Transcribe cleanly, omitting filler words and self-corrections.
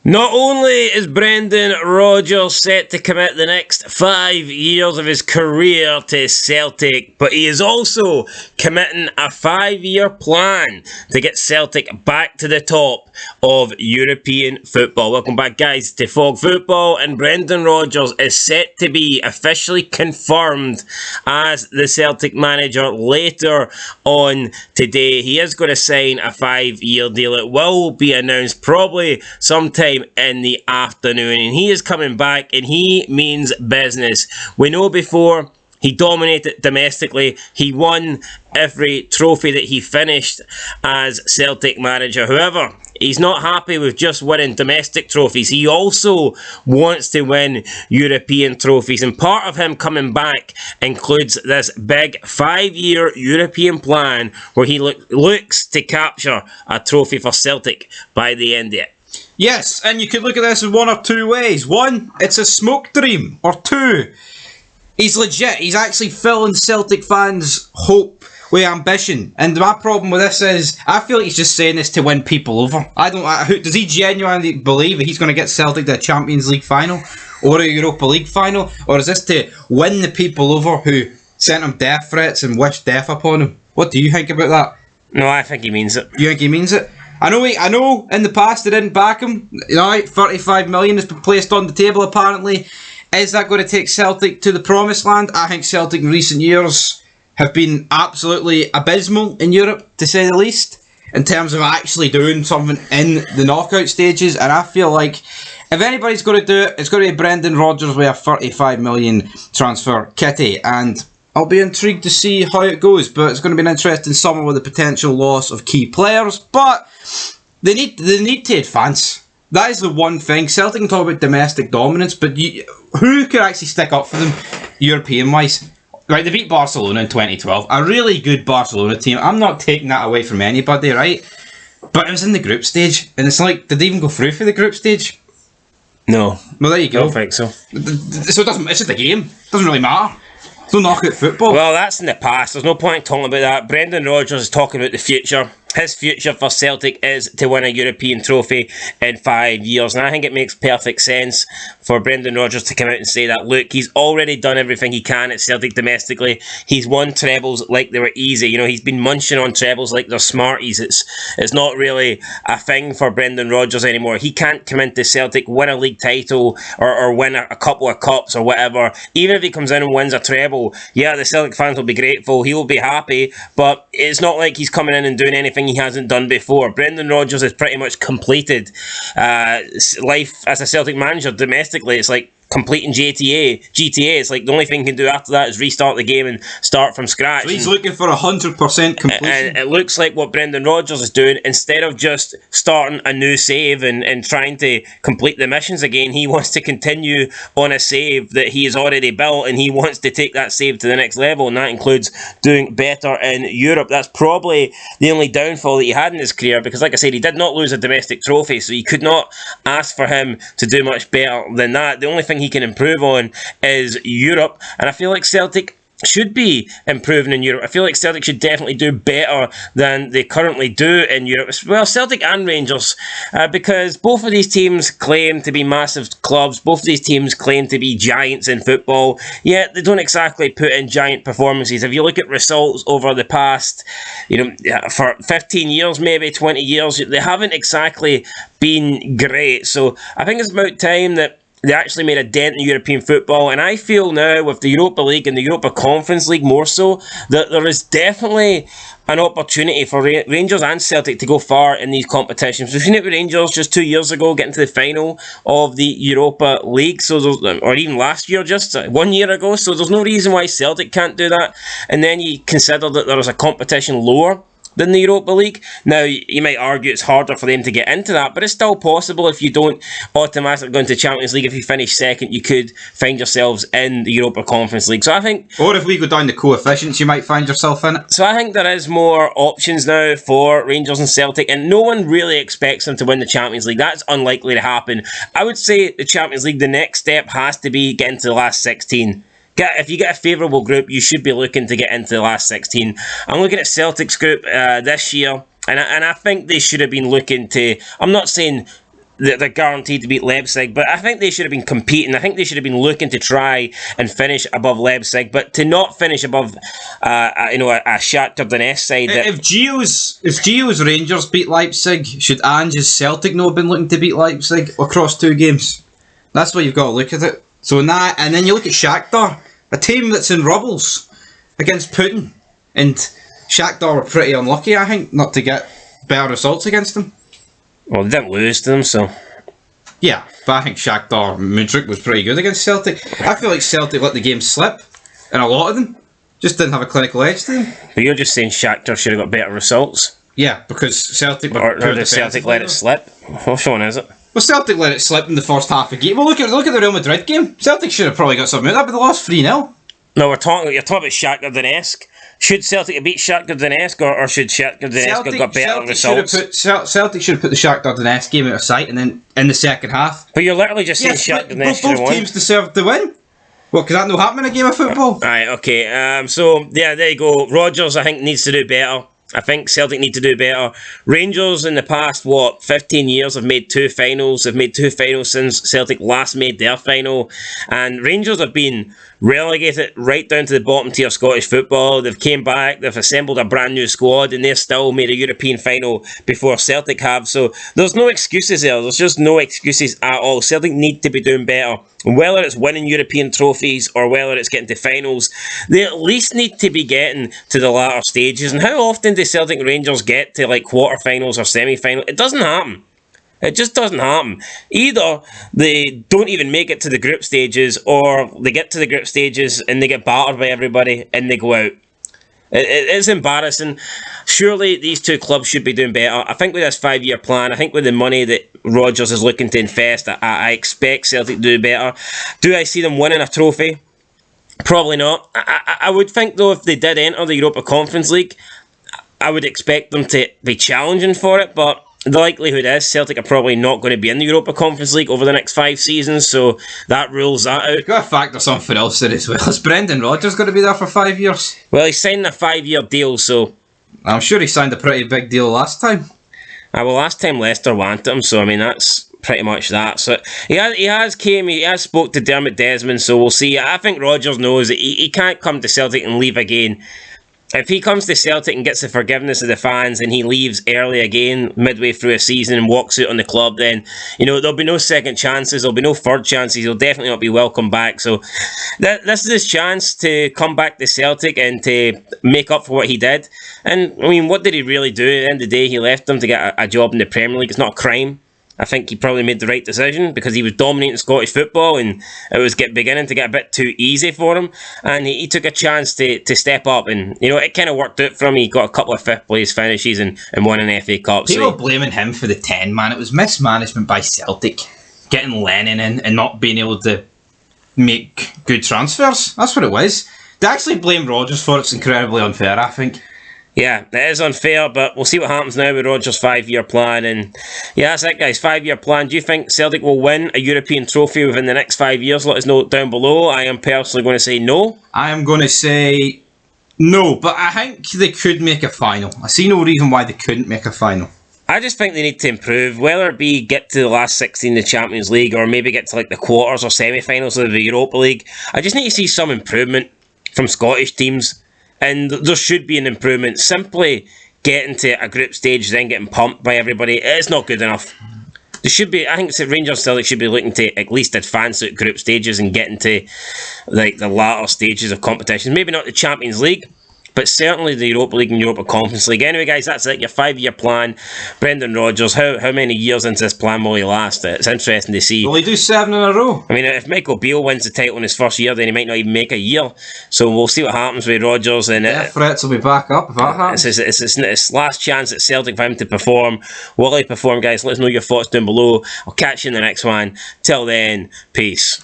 Not only is Brendan Rodgers set to commit the next 5 years of his career to Celtic, but he is also committing a 5-year plan to get Celtic back to the top of European football. Welcome back, guys, to Fog Football, and Brendan Rodgers is set to be officially confirmed as the Celtic manager later on today. He is going to sign a 5-year deal. It will be announced probably sometime in the afternoon, and he is coming back and he means business. We know before he dominated domestically. He won every trophy that he finished as Celtic manager. However, he's not happy with just winning domestic trophies. He also wants to win European trophies. And part of him coming back includes this big 5-year European plan where he looks to capture a trophy for Celtic by the end of it. Yes, and you could look at this in one or two ways. One, it's a smoke dream. Or two, he's legit. He's actually filling Celtic fans' hope with ambition. And my problem with this is, I feel like he's just saying this to win people over. Does he genuinely believe that he's going to get Celtic to a Champions League final or a Europa League final? Or is this to win the people over who sent him death threats and wished death upon him? What do you think about that? No, I think he means it. You think he means it? I know in the past they didn't back him. 35 million has been placed on the table apparently. Is that going to take Celtic to the promised land? I think Celtic in recent years have been absolutely abysmal in Europe, to say the least, in terms of actually doing something in the knockout stages. And I feel like if anybody's going to do it, it's going to be Brendan Rodgers with a 35 million transfer kitty. And I'll be intrigued to see how it goes, but it's going to be an interesting summer with the potential loss of key players. But they need to advance. That is the one thing. Celtic can talk about domestic dominance, but who could actually stick up for them European-wise? Right, they beat Barcelona in 2012. A really good Barcelona team. I'm not taking that away from anybody, right? But it was in the group stage, and it's like, did they even go through for the group stage? No. Well, there you go. I don't think so. So it's just a game. It doesn't really matter. It's no knockout football. Well, that's in the past. There's no point talking about that. Brendan Rodgers is talking about the future. His future for Celtic is to win a European trophy in 5 years. And I think it makes perfect sense for Brendan Rodgers to come out and say that. Look, he's already done everything he can at Celtic domestically. He's won trebles like they were easy. You know, he's been munching on trebles like they're Smarties. It's not really a thing for Brendan Rodgers anymore. He can't come into Celtic, win a league title or win a couple of cups or whatever. Even if he comes in and wins a treble, yeah, the Celtic fans will be grateful. He will be happy. But it's not like he's coming in and doing anything he hasn't done before. Brendan Rodgers has pretty much completed life as a Celtic manager domestically. It's like completing GTA. It's like the only thing he can do after that is restart the game and start from scratch. So he's looking for 100% completion. And it looks like what Brendan Rodgers is doing, instead of just starting a new save and trying to complete the missions again, he wants to continue on a save that he has already built, and he wants to take that save to the next level, and that includes doing better in Europe. That's probably the only downfall that he had in his career, because like I said, he did not lose a domestic trophy, so you could not ask for him to do much better than that. The only thing he can improve on is Europe, and I feel like Celtic should be improving in Europe. I feel like Celtic should definitely do better than they currently do in Europe. Well, Celtic and Rangers, because both of these teams claim to be massive clubs. Both of these teams claim to be giants in football, yet they don't exactly put in giant performances. If you look at results over the past, for 15 years, maybe 20 years, they haven't exactly been great. So I think it's about time that they actually made a dent in European football, and I feel now with the Europa League and the Europa Conference League more so, that there is definitely an opportunity for Rangers and Celtic to go far in these competitions. We've seen it with Rangers just 2 years ago getting to the final of the Europa League, or even last year, just 1 year ago, so there's no reason why Celtic can't do that. And then you consider that there is a competition lower than the Europa League. Now, you might argue it's harder for them to get into that, but it's still possible. If you don't automatically go into Champions League, if you finish second, you could find yourselves in the Europa Conference League. So I think... Or if we go down the coefficients, you might find yourself in it. So I think there is more options now for Rangers and Celtic, and no one really expects them to win the Champions League. That's unlikely to happen. I would say the Champions League, the next step has to be getting to the last 16. If you get a favourable group, you should be looking to get into the last 16. I'm looking at Celtic's group this year, and I think they should have been looking to... I'm not saying they're guaranteed to beat Leipzig, but I think they should have been competing. I think they should have been looking to try and finish above Leipzig, but to not finish above, a Shakhtar Donetsk side. If Gio's Rangers beat Leipzig, should Ange's Celtic not have been looking to beat Leipzig across 2 games? That's why you've got to look at it. So in that, and then you look at Shakhtar, a team that's in rubbles against Putin, and Shakhtar were pretty unlucky, I think, not to get better results against them. Well, they didn't lose to them, so... Yeah, but I think Shakhtar Mudryk was pretty good against Celtic. I feel like Celtic let the game slip, and a lot of them just didn't have a clinical edge to them. But you're just saying Shakhtar should have got better results? Yeah, because Celtic were Or did Celtic let it slip? Which one is it? Well, Celtic let it slip in the first half of the game. Well, look at the Real Madrid game. Celtic should have probably got something out of that, but they lost 3-0. No, you're talking about Shakhtar Donetsk. Should Celtic have beat Shakhtar Donetsk, or should Shakhtar Donetsk have got better results? Celtic should have put the Shakhtar Donetsk game out of sight, and then in the second half. But you're literally just saying Shakhtar Donetsk should have won. Both teams deserved to win. Well, because that no happen in a game of football. Right, okay. So, yeah, there you go. Rodgers, I think, needs to do better. I think Celtic need to do better. Rangers in the past, 15 years have made 2 finals. They've made 2 finals since Celtic last made their final. And Rangers have been relegated right down to the bottom tier of Scottish football. They've came back, they've assembled a brand new squad, and they've still made a European final before Celtic have. So there's no excuses there. There's just no excuses at all. Celtic need to be doing better. Whether it's winning European trophies or whether it's getting to finals, they at least need to be getting to the latter stages. And how often do Celtic and Rangers get to like quarterfinals or semi-finals? It doesn't happen. It just doesn't happen. Either they don't even make it to the group stages, or they get to the group stages and they get battered by everybody and they go out. It's embarrassing. Surely these 2 clubs should be doing better. I think with this 5-year plan, I think with the money that Rodgers is looking to invest, I expect Celtic to do better. Do I see them winning a trophy? Probably not. I would think, though, if they did enter the Europa Conference League, I would expect them to be challenging for it, but the likelihood is Celtic are probably not going to be in the Europa Conference League over the next 5 seasons, so that rules that out. You've got to factor something else in as well. Is Brendan Rodgers going to be there for 5 years? Well, he signed a 5-year deal, so... I'm sure he signed a pretty big deal last time. Well, last time Leicester wanted him, so I mean, that's pretty much that. So he has spoke to Dermot Desmond, so we'll see. I think Rodgers knows that he can't come to Celtic and leave again. If he comes to Celtic and gets the forgiveness of the fans and he leaves early again, midway through a season, and walks out on the club, then, there'll be no second chances, there'll be no third chances, he'll definitely not be welcome back. So this is his chance to come back to Celtic and to make up for what he did. And, I mean, what did he really do? At the end of the day, he left them to get a job in the Premier League. It's not a crime. I think he probably made the right decision because he was dominating Scottish football and it was beginning to get a bit too easy for him, and he took a chance to step up, and it kind of worked out for him. He got a couple of 5th place finishes and won an FA Cup. People blaming him for the 10, man. It was mismanagement by Celtic, getting Lennon in and not being able to make good transfers. That's what it was. To actually blame Rodgers for it's incredibly unfair, I think. Yeah, it is unfair, but we'll see what happens now with Rodgers' 5-year plan. And yeah, that's it, guys. 5-year plan. Do you think Celtic will win a European trophy within the next 5 years? Let us know down below. I am personally going to say no. I am going to say no, but I think they could make a final. I see no reason why they couldn't make a final. I just think they need to improve, whether it be get to the last 16 in the Champions League or maybe get to like the quarters or semi-finals of the Europa League. I just need to see some improvement from Scottish teams. And there should be an improvement. Simply getting to a group stage, then getting pumped by everybody, it's not good enough. There should be, I think Rangers Celtic should be looking to at least advance at group stages and getting to like the latter stages of competition. Maybe not the Champions League, but certainly the Europa League and Europa Conference League. Anyway, guys, that's it. Your 5-year plan. Brendan Rodgers, how many years into this plan will he last? It's interesting to see. Will he do 7 in a row? I mean, if Michael Beale wins the title in his first year, then he might not even make a year. So we'll see what happens with Rodgers. And threats will be back up if that happens. It's his last chance at Celtic for him to perform. Will he perform, guys? Let us know your thoughts down below. I'll catch you in the next one. Till then, peace.